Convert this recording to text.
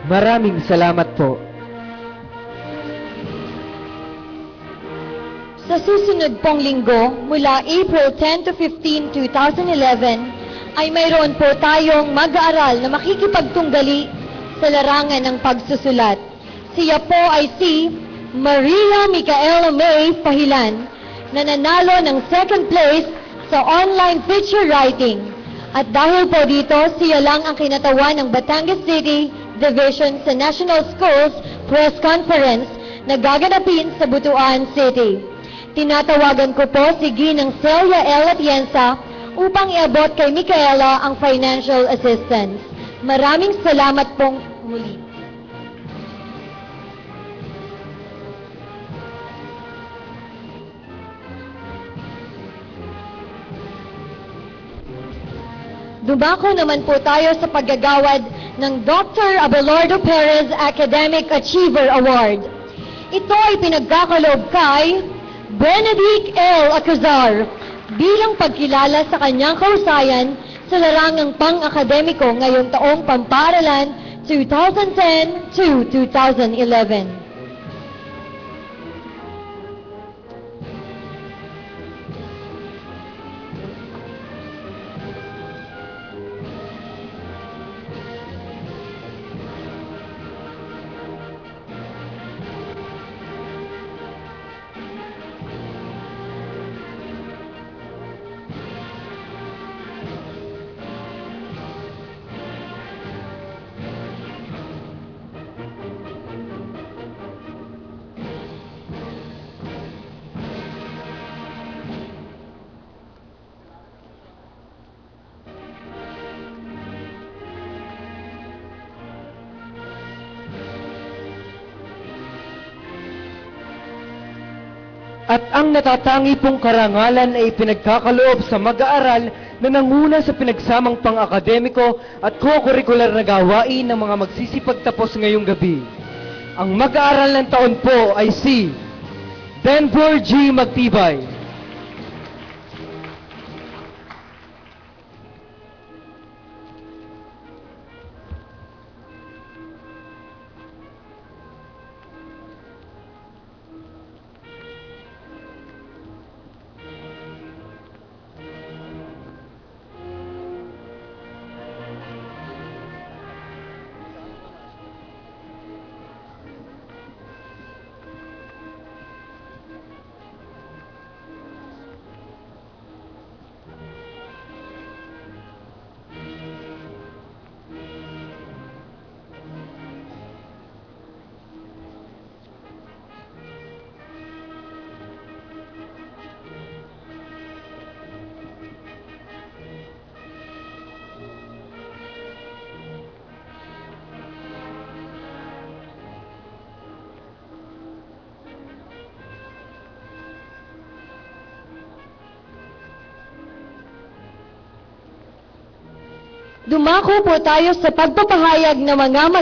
Maraming salamat po. Sa susunod pong linggo, mula April 10 to 15, 2011, ay mayroon po tayong mag-aaral na makikipagtunggali sa larangan ng pagsusulat. Siya po ay si Maria Micaela May Pahilan, na nanalo ng second place sa online feature writing. At dahil po dito, siya lang ang kinatawan ng Batangas City Division sa National Schools Press Conference na gaganapin sa Butuan City. Tinatawagan ko po si Ginang Celia L. Atienza upang iabot kay Micaela ang financial assistance. Maraming salamat pong muli. Dumako naman po tayo sa paggagawad ng Dr. Abelardo Perez Academic Achiever Award. Ito ay pinagkakaloob kay Benedict L. Acuzar bilang pagkilala sa kanyang kahusayan sa larangang pang-akademiko ngayong taong pamparalan 2010 to 2011. At ang natatangi pong karangalan ay pinagkakaloob sa mag-aaral na nanguna sa pinagsamang pang-akademiko at co-curricular na gawain ng mga magsisipagtapos ngayong gabi. Ang mag-aaral ng taon po ay si Denver G. Magtibay. Dumako po tayo sa pagpapahayag ng mga